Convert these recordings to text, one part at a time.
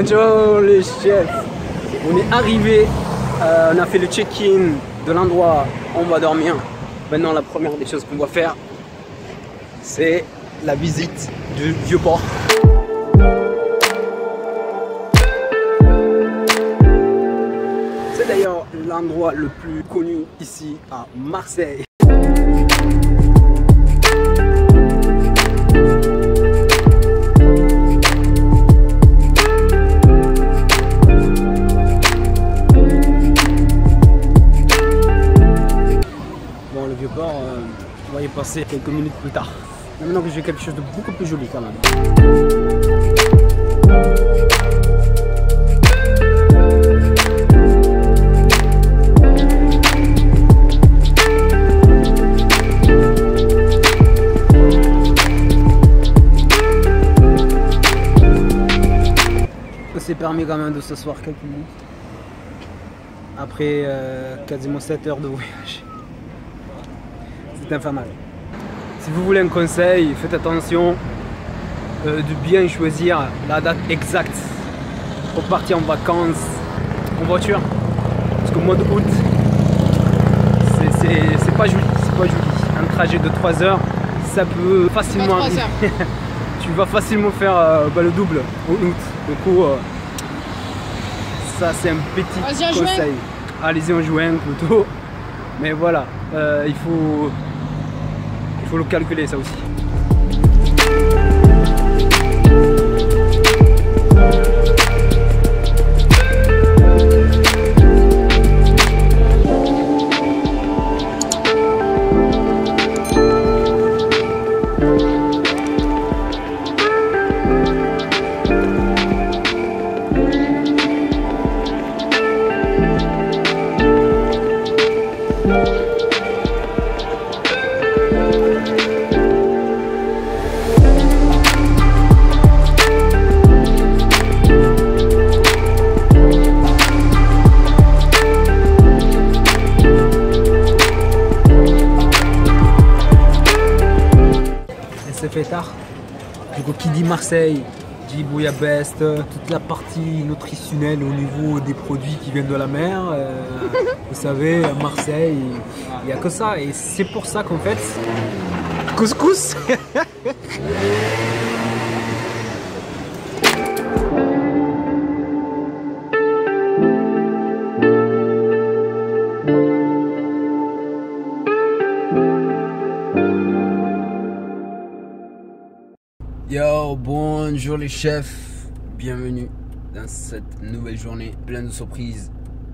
Bonjour les chefs. On est arrivé, on a fait le check-in de l'endroit où on va dormir. Maintenant la première des choses qu'on va faire, c'est la visite du Vieux-Port. C'est d'ailleurs l'endroit le plus connu ici à Marseille. Bon, le Vieux-Port, on va y passer quelques minutes plus tard. Maintenant que j'ai quelque chose de beaucoup plus joli quand même. On s'est permis quand même de s'asseoir quelques minutes après quasiment 7 heures de voyage. C'est infernal. Si vous voulez un conseil, faites attention de bien choisir la date exacte pour partir en vacances en voiture. Parce qu'au mois d'août, c'est pas joli, c'est pas joli. Un trajet de 3 heures, ça peut facilement arriver. Tu vas facilement faire le double en août. Du coup, ça c'est un petit conseil. Allez-y en juin plutôt. Mais voilà, il faut le calculer ça aussi. C'est fait tard. Du coup, qui dit Marseille dit bouillabaisse, toute la partie nutritionnelle au niveau des produits qui viennent de la mer. Vous savez, à Marseille, il n'y a que ça. Et c'est pour ça qu'en fait, couscous. Yo, bonjour les chefs, bienvenue dans cette nouvelle journée, plein de surprises,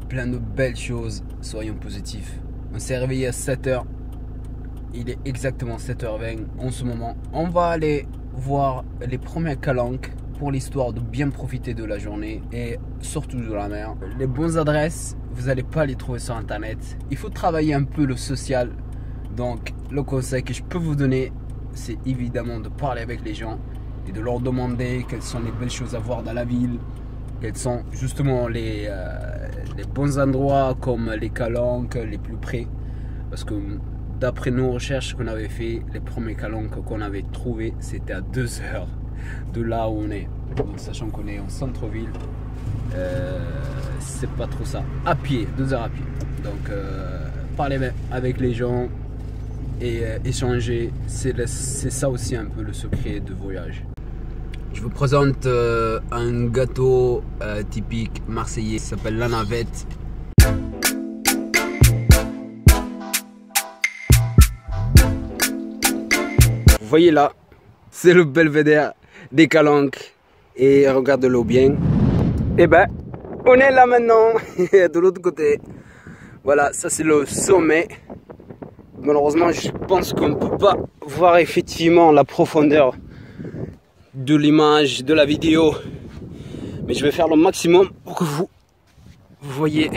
plein de belles choses, soyons positifs. On s'est réveillé à 7h, il est exactement 7h20 en ce moment. On va aller voir les premières calanques pour l'histoire de bien profiter de la journée et surtout de la mer. Les bonnes adresses, vous n'allez pas les trouver sur internet, il faut travailler un peu le social. Donc le conseil que je peux vous donner, c'est évidemment de parler avec les gens et de leur demander quelles sont les belles choses à voir dans la ville, quels sont justement les bons endroits comme les calanques les plus près. Parce que d'après nos recherches qu'on avait fait, les premiers calanques qu'on avait trouvés, c'était à 2 heures de là où on est. Donc, sachant qu'on est en centre-ville, c'est pas trop ça. À pied, 2 heures à pied. Donc parler avec les gens et échanger, c'est ça aussi un peu le secret de voyage. Je vous présente un gâteau typique marseillais, qui s'appelle la navette. Vous voyez là, c'est le belvédère des calanques et regardez-le bien. Et ben, on est là maintenant, de l'autre côté. Voilà, ça c'est le sommet. Malheureusement, je pense qu'on ne peut pas voir effectivement la profondeur de l'image, de la vidéo. Mais je vais faire le maximum pour que vous voyez.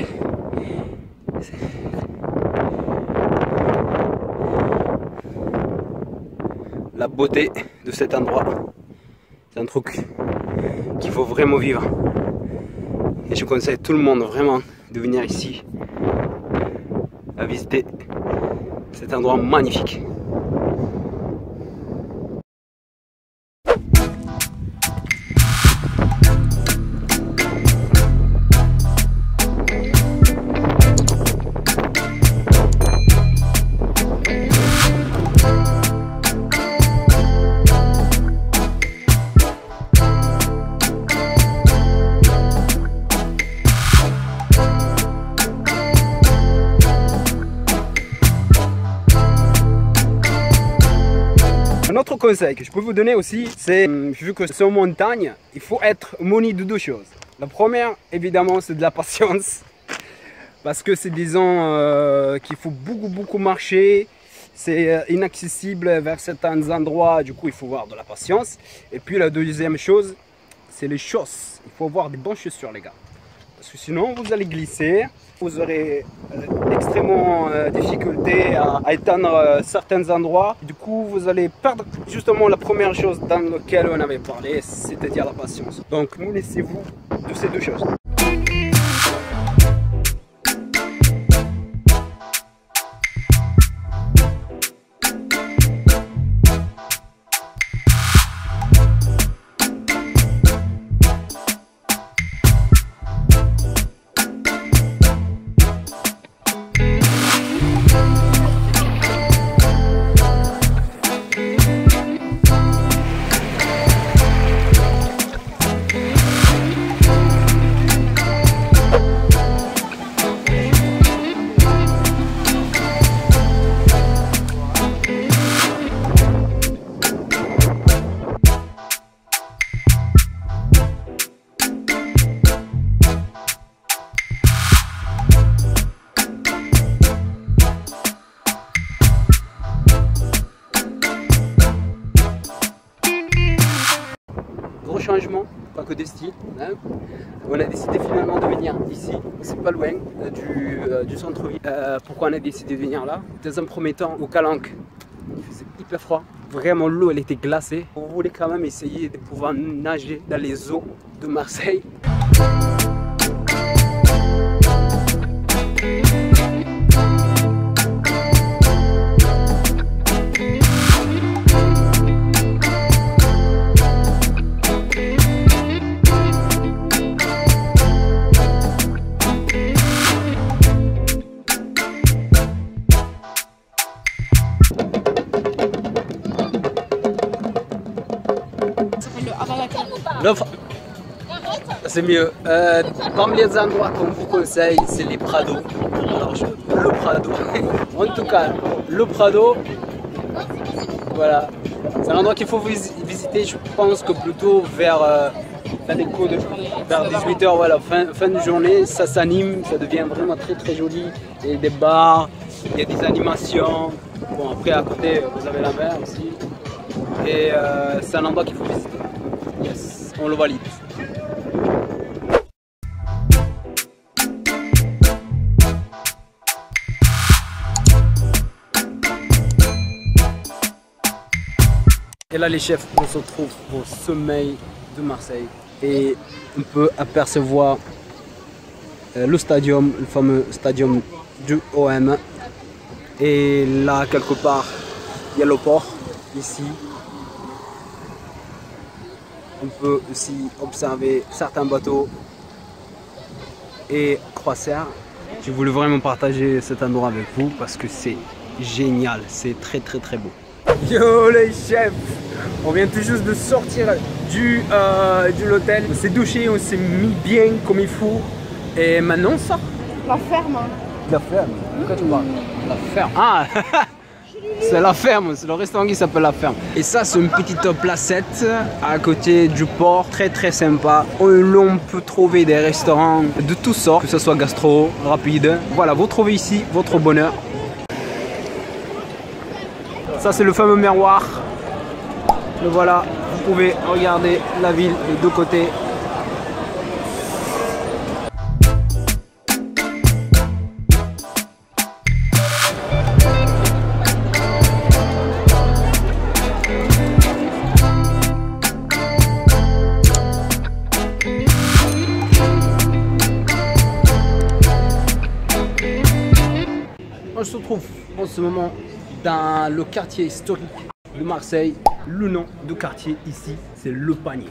La beauté de cet endroit. C'est un truc qu'il faut vraiment vivre. Et je conseille tout le monde vraiment de venir ici à visiter cet endroit magnifique. Un autre conseil que je peux vous donner aussi, c'est vu que c'est en montagne, il faut être muni de deux choses. La première, évidemment, c'est de la patience. Parce que c'est des zones qu'il faut beaucoup marcher. C'est inaccessible vers certains endroits, du coup il faut avoir de la patience. Et puis la deuxième chose, c'est les chausses. Il faut avoir des bonnes chaussures les gars. Parce que sinon vous allez glisser, vous aurez extrêmement difficulté à atteindre certains endroits. Du coup vous allez perdre justement la première chose dans laquelle on avait parlé, c'est-à-dire la patience. Donc munissez-vous de ces deux choses. Gros changement, pas que des styles. Hein. On a décidé finalement de venir ici, c'est pas loin du centre-ville. Pourquoi on a décidé de venir là? Dans un premier temps, au Calanque, il faisait hyper froid. Vraiment, l'eau elle était glacée. On voulait quand même essayer de pouvoir nager dans les eaux de Marseille. C'est mieux. Parmi les endroits qu'on vous conseille, c'est les Prados. Alors, le Prado. En tout cas, le Prado, voilà. C'est un endroit qu'il faut visiter, je pense que plutôt vers les coups de vers 18 h, voilà, fin de journée, ça s'anime, ça devient vraiment très joli. Il y a des bars, il y a des animations. Bon, après à côté, vous avez la mer aussi. Et c'est un endroit qu'il faut visiter. Yes, on le valide. Et là les chefs, on se trouve au sommet de Marseille et on peut apercevoir le stadium, le fameux stadium du OM. Et là quelque part, il y a le port ici. On peut aussi observer certains bateaux et croisières. J'ai voulu vraiment partager cet endroit avec vous parce que c'est génial, c'est très beau. Yo les chefs, on vient tout juste de sortir de l'hôtel. On s'est douché, on s'est mis bien comme il faut. Et maintenant on sort. La ferme. La ferme? De quoi tu parles? La ferme. Ah c'est la ferme, c'est le restaurant qui s'appelle la ferme. Et ça c'est une petite placette à côté du port, très sympa. Où l'on peut trouver des restaurants de toutes sortes, que ce soit gastro, rapide. Voilà, vous trouvez ici votre bonheur. Ça c'est le fameux miroir. Le voilà, vous pouvez regarder la ville des deux côtés. On se trouve en ce moment dans le quartier historique de Marseille. Le nom du quartier ici, c'est Le Panier.